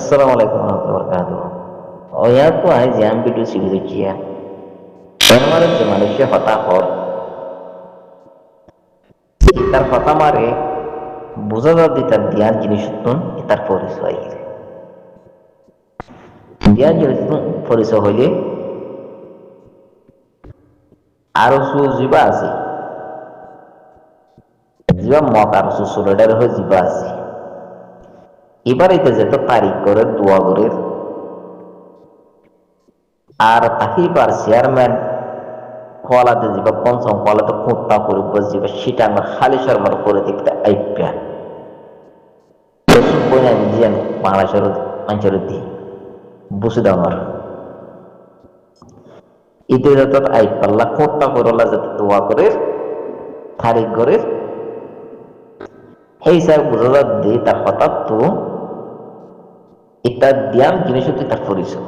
Assalamualaikum warahmatullahi wabarakatuh. Oh ya tuh aja ambil dulu sih gitu ya. Kemarin si manusia hotahor, itar hota mare, buza di dian jenis itu itar polis lagi. Dian jenis itu polis hole, arusu jiba asi, jiba mau arusu suradar ho jiba asi. এবার এটা যেত তারিখ করে দোয়া করে আর তাহিবার chairman কলাতে যাবে পঞ্চম কলাতে কুত্তা করে বসবে সেটা আমার খালি শর্মার করে দেখতে আইপ্যা বইনা জিয়ান বাংলাদেশের মানুষের দি বুঝে দাও আমার ঈদে যত আইপাল্লা কুত্তা করে যাতে দোয়া করে তারিখ করে এই স্যার বুঝা যা দি তার হঠাৎ তো এটা দিয়াম জিনিস হচ্ছে তার পরিচয়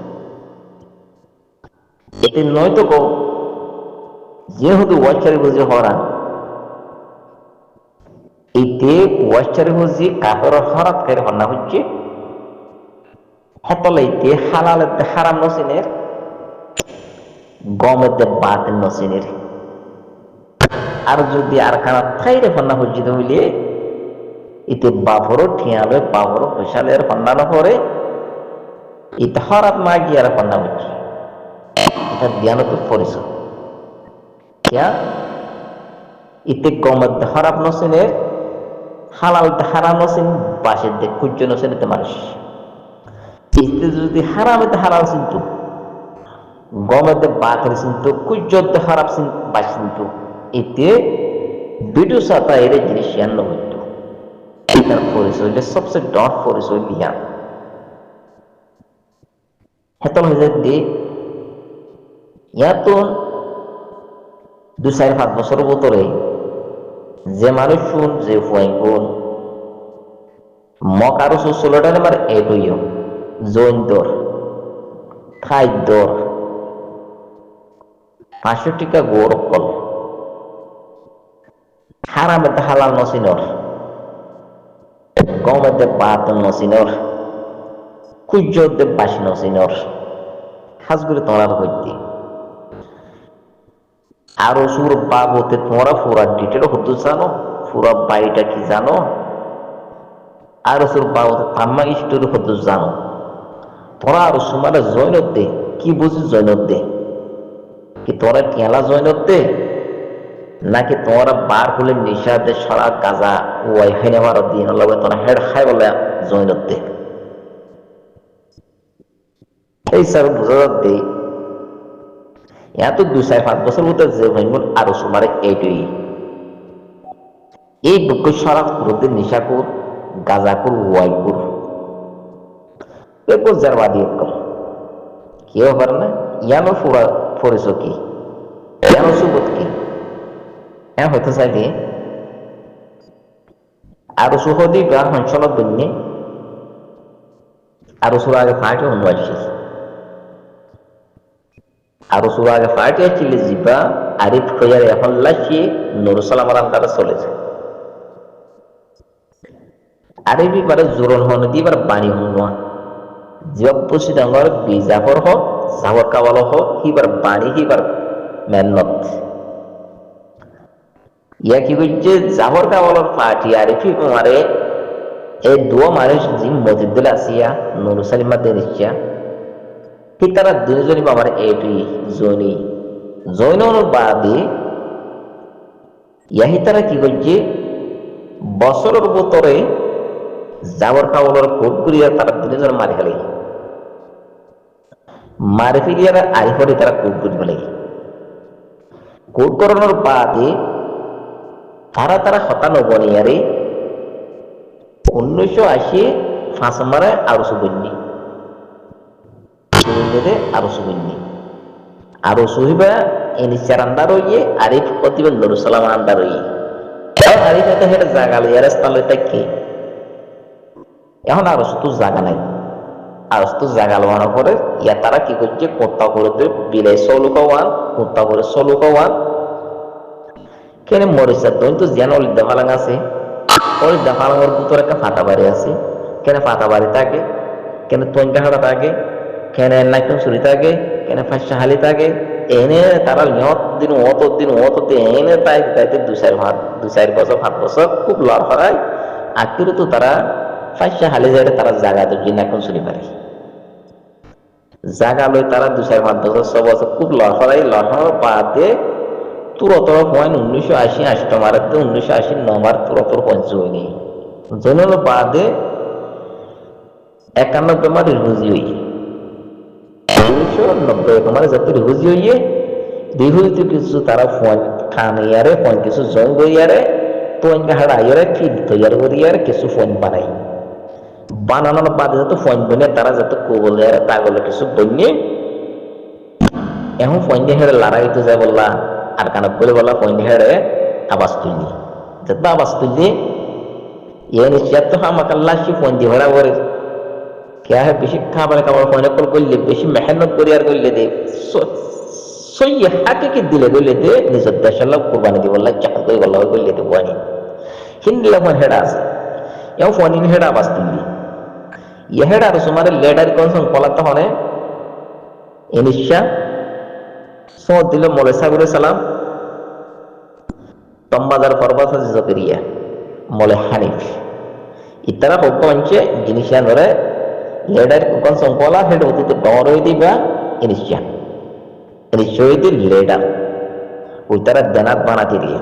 এতে নয়তো গো যেহেতু ওয়াইচারি বুঝে হরা এতে ওয়াইচারি বুঝি কাপড় হরাত করে হন্না হচ্ছে হেতলাইতে হালালের হারাম নসিনের গমের বাতের নসিনের আর যদি আর খানা থাইরে হন্না হচ্ছে হইলে এতে বাবরও ঠিয়ালে বাবরও ফসালের হন্নানো করে এটা হরাত মা গিয়ে আর হন্না হচ্ছে এটা জ্ঞানত পরিচয় ইতে গমের হারাপ নসিনের হালাল হারাম নসিন বাসের দেখ কুজ্জ নসিন এতে মানুষ ইতে যদি হারামেতে হালাল চিন্তু গমের বাতের চিন্তু কুজ্জত হারাপ বাস চিন্তু এতে বিডু সাতা এর জিনিস ইয়ান্ন হইত এটার পরিচয় সবচেয়ে ডট পরিচয় লিয়া হেতল হয়ে যায় দে ইয়াতো 2-4-5 বছর ভিতরে যে মানুষ শুন যে ফুয়াইগুন মক আরো সুসলটা আমার এটুইও জৈন্দর খাদ্যর 500 টাকা গৌরকল হারামেতে হালাল নসিনর গমেতে বাত নসিনর কুজ্জতে বাসি নসিনর হাজগুলি তোলার হইতে আরো সুর বাবতে তোমরা পুরা ডিটেল হতো জানো পুরা বাড়িটা কি জানো আরো সুর বাবতে তাম্মা স্টোরি হতো জানো তোরা আরো সুমারে জয়নত দে কি বুঝি জয়নত দে কি তোরা কেলা জয়নত দে নাকি তোমরা বার হলে নিশা দে সারা গাজা ওয়াই খাইনে মারো দিন লগে তোরা হেড খাই বলে জয়নত দে এই স্যার বুঝা দে এত 2-4-5 বছর মধ্যে যে ভাইমুন আরো সুমারে এইটুই এই বুক সারা কুরুদের নিশাকুর গাজাকুর ওয়াইকুর এরপর জারবাদি একল কেউ পারে না ইয়ানো ফুরা পরিচয় কি ইয়ানো সুবোধ কি হ্যাঁ হইতে চাইলে আরো সুহদি বা হঞ্চলত বন্যে আরো সুর আগে ফাঁকে হনুয়াছি আরো সুর আগে ফাটি আসছিল জিবা আরিফ খোঁজার এখন লাসিয়ে নুরুসালাম আন্দারা চলেছে আরিফি পারে জোরন হন দিবার বাণী হনুয়া জিবা বসি ডাঙ্গর বিজাফর হোক জাফর কাবাল হোক হিবার বাণী হিবার মেহনত ইয়া কি করছে জাফর কাবালর পার্টি আরিফি মারে এই দুয়া মানুষ জিম মসজিদ আসিয়া নুরুসালিমা দেনিয়া ঠিক তারা দুজনই বাবার এটি জৈনী জৈনর বাদে ইয়াহি তারা কি করছে বছরের ভিতরে জাবর কাবলের কোট করিয়া তারা দুজন মারি ফেলে মারি ফেলিয়া আরিফরে তারা কোট করে ফেলে কোট করানোর বাদে তারা হতানো বনিয়ারে 1980 ফাঁস মারে আরো সুবন্যী আরো সুবিন্নি আরো সুহিবা এনিচার আন্ডার হইয়ে আরিফ প্রতিবেন নুরুসালাম আন্ডার হইয়ে আরিফ এটা হেরে জাগা লইয়ার স্থান লইতে কে এখন আরো তো জাগা নাই আরো তো জাগা লোয়ানোর পরে ইয়া তারা কি করছে কোত্তা করে বিলাই সলুকাওয়ান কোত্তা করে সলুকাওয়ান কেন মরিচার দই তো যেন অলিদ্দা ফালাং আছে অলিদ্দা ফালাঙের ভিতরে একটা ফাটা বাড়ি আছে কেন ফাটা বাড়ি থাকে কেন তোনকা হাড়া থাকে, কেন নাইকম চুরি থাকে, কেন ফাঁসা হালি থাকে, এনে তারা অত দিন এনে তাই তাইতে 2-4 বছর 5 বছর খুব লড় হয়। আখিরে তো তারা ফাঁসা হালি যায়, তারা জাগা দুজি নাইকম চুরি পারে, জাগা লই তারা 2-4-5 বছর 6 বছর খুব লড়ার বাদে তুরতর পয়েন্ট 1980 মারাতে 1980 নম্বর তুরতর পয়েন্ট জয়নি জনের বাদে 91 মার রিহুজি হই, 1990 মারে যাতে রিহুজি হইয়ে রিহুজিতে কিছু তারা ফোন খানে ইয়ারে ফোন কিছু জয়েন করিয়ারে তোন হাড়া ইয়ারে ফিল তৈয়ার করিয়ারে কিছু ফোন বানাই, বানানোর বাদে যত ফোন বনে তারা যত কোবল ইয়ারে তাগলে কিছু বন্যে এখন ফোন হেড়ে লড়াইতে যায় বললা আর কানক বলে বললা ফোন হেড়ে আওয়াজ তুললি, যত আওয়াজ তুললি ये निश्चित तो हम अकल्ला सी फोन दी भरा और क्या है बेशी खाबर फोन कॉल कर ले बेशी मेहनत कर यार कर ले दे सो ये हाके के दिले कर ले दे निश्चित दशला कुर्बानी दी बोला चाह कोई बोला कर ले दे वानी हिंदी ला फोन हेडा से या फोन इन हेडा बसती ये हेडा तो सुमारे लेडर कौन सा कॉल तो होने इनिशिया सो दिले मोलेसा गुरे सलाम तम्बादार पर्वत से जकरिया mole hanif itara hokkonche jinisya nore leader kon songkola head hotite doro diba inisya di leader utara danat banati diye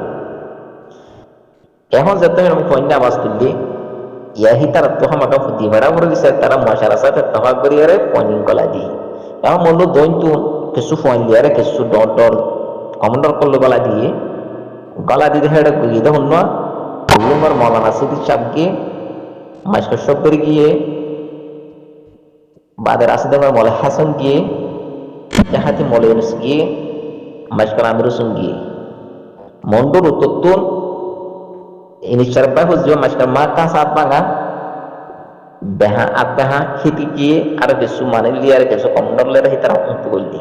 এখন যত আমি ফোনটা আওয়াজ তুললি ইয়াহি তারা তো আমাকে দিবারা বলে দিছে তারা মশারা সাথে তফা করিয়ারে ফোনিং কলা দি এখন মল্ল দইন্তু কিছু ফোন দিয়ারে কিছু ডর কমান্ডার করলো গলা দিতে হেড গিয়ে হন্য umar Maulana Siddiq Syab gие Masyarakat Syokber gие Badar Asidamar Maulana Hasan gие Jahati Maulana Yunus gие Masyarakat Amir Usum gие Mundur ututun ini syarabah huzio masyarakat maka saat bangga beha abbeha hiti gие ada besu mane liar kesu komdor lera hitara untuk guldi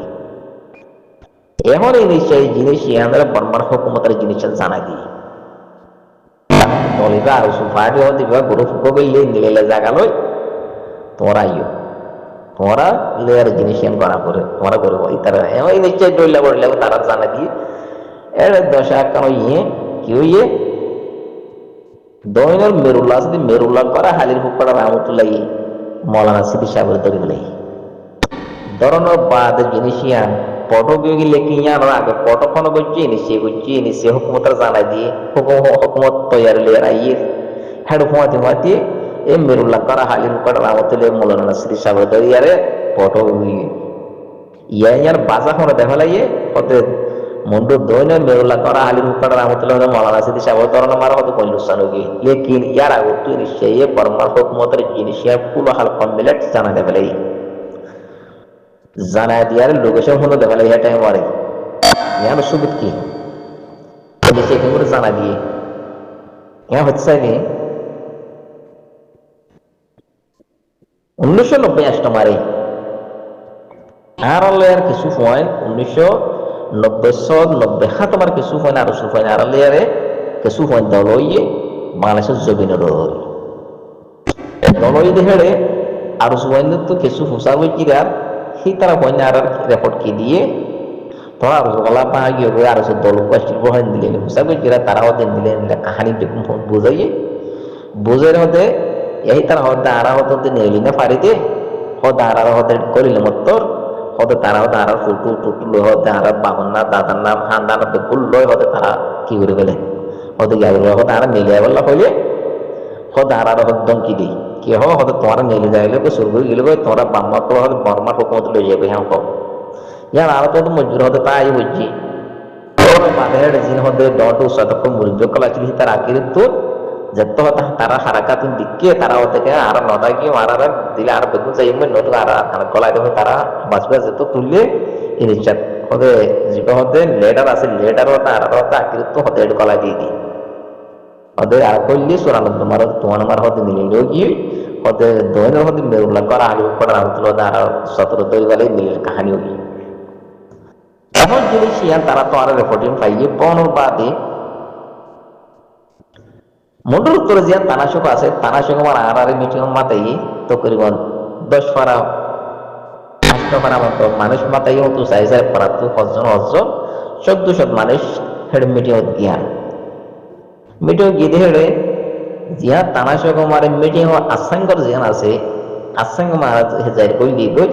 ehon ini syai jinis yang adalah barbar hukumatar jinis sana gие নলিবা আর সুফাটি হতে দিবা গুরু Foucault গইলে নিলেলে জায়গা লই তোমরা আইও তোমরা layer জিনিস M করা করে তোমরা করব ইতারা এই নিশ্চয় ডইলা বড়লে তারা জানা দিয়ে এর দশা কেন ইয়ে কি হইয়ে দইনের মেরুল্লাহ যদি মেরুল্লাহ করা হালির ফুকড়া রহমতুল্লাহ মৌলানা সিদ্দিক সাহেবের দরি বলে ধরনের বাদ জিনিসিয়ান ফটো গিয়ে কিয়ার আগে ফটো কোনো করছি নিশ্চয় হুকুমতার জানাই দিয়ে হুকুমত তৈরি লিয়ে আইয়ে হেড ফুয়াতি এ মেরুল্লাহ করা হালির ফুকড়া রহমতুল্লাহ মৌলানা সিদ্দিক সাহেবের দরি আরে ফটো ইয়ার বাজা কোনো দেখা লাগিয়ে হতে মুন্ডু দইনের মেরুল্লাহ করা হালির ফুকড়া রহমতুল্লাহ মৌলানা সিদ্দিক সাহেবের ধরনের মারা হতে কইলুসান গিয়ে লেকিন ইয়ার আগে তুই নিশ্চয় বর্মার হুকুমতের জিনিসিয়া পুরো হাল কমপ্লিট জানা দেবে লাগে জানা দিয়ার লোকেশন হলো দেখা লাগে টাইম মারে ইয়ার সুবিধ কি দেশে কি করে জানা দিয়ে ইয়া হচ্ছে কি 1990 আসটা মারে আর লেয়ার কিছু পয়েন্ট 1990 হাত আমার কিছু পয়েন্ট আর কিছু পয়েন্ট আর লেয়ারে কিছু পয়েন্ট দলইয়ে বাংলাদেশের জমিনের দলই দেখে আর কিছু পয়েন্ট তো কিছু ফুসা বই কিরার তারা পয়েন্ট আর রেকর্ড কি দিয়ে তোরা আর গলা পা গিয়ে আর দল কোয়েশ্চেন বহান দিলেন ফুসা বই কিরা তারা ওদের দিলেন কাহানি দেখুন বুঝাইয়ে বুঝের হতে এই তারা হতে আর হতে নেলি না পারিতে হতে আর হতে করিলে মত্তর হতে তারা হতে আর ফুটু টুটু হতে আর বাবার না দাদার নাম হান্দার বেকুল লয় হতে তারা কি করে গেলে হতে গিয়ে হতে আর মিলিয়ে বললা হইলে হতে আর হতে দমকি দিই কি হতে তোমার নেলে যাইলে শুরু করে গেলে তোমরা বাম্মা তো হতে বর্মার হুকুমত লই যাবে হ্যাঁ কম ইয়ার আর তো মজুর হতে তাই বুঝছি বাঁধের জিন হতে ডট উৎসাদক্ষ মুরিজ কলা ছিল তার আকির তো যত হতে তারা হারাকাত দিকে তারা হতে আর নদা গিয়ে মারার দিলে আর বেগুন যাইবে নতুন আর গলায় দেবে তারা বাঁচবে যেত তুললে ইনিশাত হতে যেটা হতে লেটার আছে লেটার হতে আর হতে আকির তো হতে গলায় দিয়ে দিই ওদের আর করলে সুরানন্দ মারত তোমার আমার হতে মিলিলেও গিয়ে হতে দৈনের হতে মেরুল্লাহ করা আলু করা রামতুল্লাহ আর 17 তৈরি গেলে মিলের কাহানিও গিয়ে এমন জিনিস ইয়ান তারা তো আর রেকর্ডিং পাইয়ে পনের বাদে মন্ডল উত্তরে জিয়ান তানাশক আছে তানাশক আমার আর মিটিং মাতাই তো করিব 10 পারা 8 পারা মতো মানুষ মাতাই হতো 4 পারা তো হজন 1400 মানুষ হেড মিটিং গিয়া মিটিং গিয়ে হেডে জিয়া তানাশক মারে মিটিং আসাঙ্গর জিয়ান আছে আসাঙ্গ মহারাজ যাই কইলি কই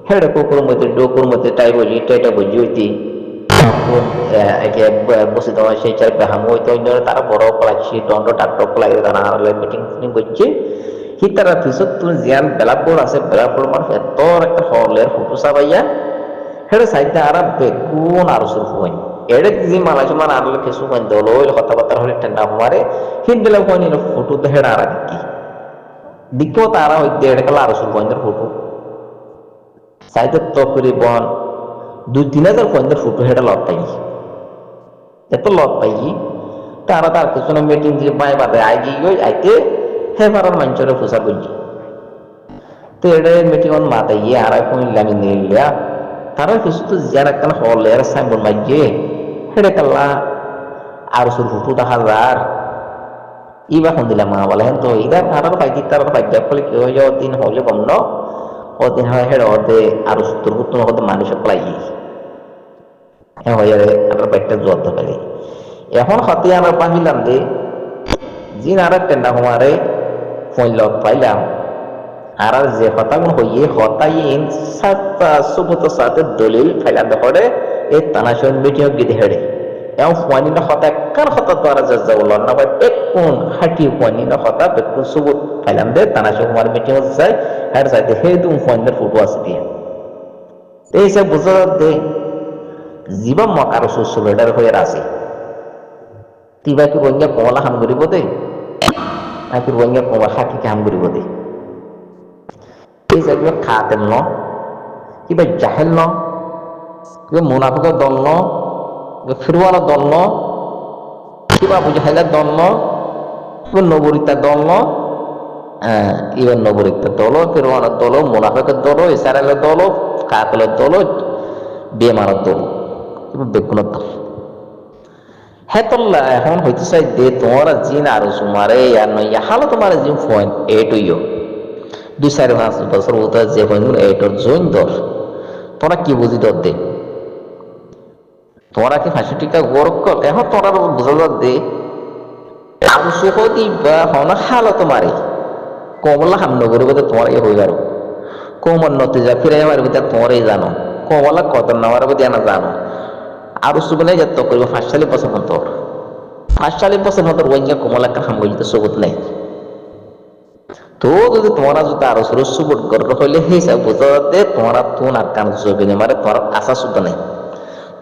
হেড কুকুর মধ্যে ডোকুর মধ্যে টাইটা বুঝি হইতি একে বসে দেওয়া সেই চার বেহাম হইতে তারা বড় কলাইছি দণ্ড টাটক লাগে তারা মিটিং করছে হিতারা পিছত তুমি জিয়ান বেলাপুর আছে বেলাপুর মানুষ এত একটা হলের ফটো চাবাইয়া হেডে সাইডে আর বেগুন আর শুরু হয় এড়ে যে মালাইছে মানে আর কিছু মানে দল হইলে কথাবার্তা হলে ঠান্ডা মারে হিন্দিলে হয় ফটো তো হেডা আর কি দিকেও তারা হইতে এড়ে কালা আর শুরু হয় ফটো সাইডে তকরিবন 2-3 হাজার পয়েন্টের ফটো হেডা লত পাই এত লত পাই তারা তার কিছু মিটিং যে বাই বাদে আইতে হেভারার মানুষের ফুসা বলছি তো এটা মিটিং মাতাইয়ে আর কইলামি নিলিয়া তারা কিছু তো যারা কাল হলের সাইনবোর্ড মাইয়ে হেডে কাল্লা আর সুর ফুটু 1000 ইবা কোন দিলাম মা বলে তো ইদার আরার পাইকি তার পাইয়া ফলে কি হয়ে যাওয়ার দিন হলে বন্ধ ওদিন হয় হেড ওদে আর সুতর ফুটু হতে মানুষ প্লাই হ্যাঁ হয়ে রে আর বাইকটা জোয়ার ধরে এখন হতে আমরা পাহিলাম দে জিন আর টেন্ডা হমারে ফোন লগ পাইলাম আর যে হতাগুন হইয়ে হতাইন সাতটা সুবত সাথে দলিল ফাইলাম দেখে এই তানাশন মিটিং গিয়ে হেডে এও ফোয়ানি না হতা কার হতা দ্বারা যা বলল না ভাই বেকুন হাঁটি ফোয়ানি না হতা বেকুন সুবত ফাইলাম দে তানাশন কুমার মিটিং যাই হেড যাইতে হে দুম ফোয়ানের ফটো আছে দিয়ে এই সব বুঝা দে জীবা মকার সুসুলেডার হয়ে আছে তিবা কি বঙ্গা কমলা হাম করিব দে নাকি বঙ্গা কমলা হাকি হাম করিব দে এই জায়গায় খাতেন ন কিবা জাহেল ন কিবা মুনাফিকের দল ন ফিরওয়ালা দল ন কিবা বুঝাইলার দল ন কিবা নবরিতার দল ন ইবার নবরিতার দল ফিরওয়ালার দল মুনাফিকের দল ইসরায়েলের দল কাতলের দল বেমানের দল কিবা বেগুনের দল হেতল্লা এখন হইতে চাই দে তোমরা জিন আর সুমারে আর নয় হালো তোমার জিন ফোন এটুইও 2-4-5 বছর ওটা যে হইন এটর জইন দর তোরা কি বুঝি দর দে তোরা কি 5 টাকা গরক কর এখন তোরা বুঝা দে আবু সুহদি বা হন হালো তোমারে কমলা হামনগরে বলে তোমার হই গেল কোমর নতিজা ফিরে আমার ভিতরে তোমারই জানো কমলা কত নামার ভিতরে না জানো আর সুবনে যত করবে 5 বছর মতো 5 বছর মতো ওইঙ্গা কমলা কা হাম গইতে সবুত নাই তো যদি তোমরা যদি আরো সুবুট করতে হইলে হিসাব বুঝাতে তোমরা তুন আর কান জবিনে মারে তোর আশা শুদ্ধ নাই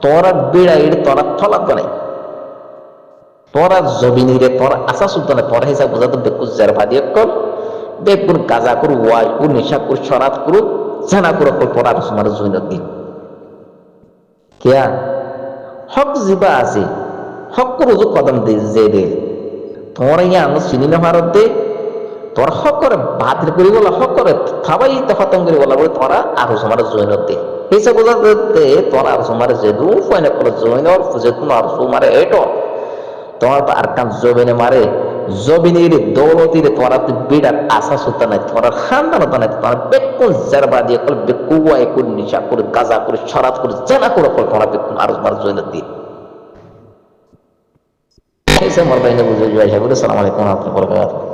তোরা বিড়াই তোরা থলাত নাই তোরা জবিনি রে তোর আশা শুদ্ধ নাই তোর হিসাব বুঝাতে বেকুজ জারফা দিয়ে কর বেকুন গাজা করু ওয়াই কু নেশা করু শরাত করু জানা করু তোরা তোমার জইনত দিন কিয়া হক জিবা আছে হক রুজু কদম দে যে দে তোমরা ইয়া আমি চিনি না ভারত দে তোর হক করে বাতিল করি বলা হক করে থাবাই খতম করি বলা বলে তোরা আর তোমার জইনত দে হিসাব বুঝাতে তোরা আর তোমার যে দু ফাইনে করে জইনর ফুজে তোমার তোমার এটো তোমার তো আর কান জবিনে মারে জবিনের দৌলতিরে তোরা তো বিড়ার আশা সুতা নাই তোরা খানদান তো নাই তোরা বেকুন জারবা দিয়ে কল বেকুয়া একু নিশা করে গাজা করে ছরাত করে জানা করে কল তোরা বেকুন আর তোমার জইনত দি এই সব মরবাইনে বুঝে যাই সাগর আসসালামু আলাইকুম ওয়া রাহমাতুল্লাহি ওয়া বারাকাতুহু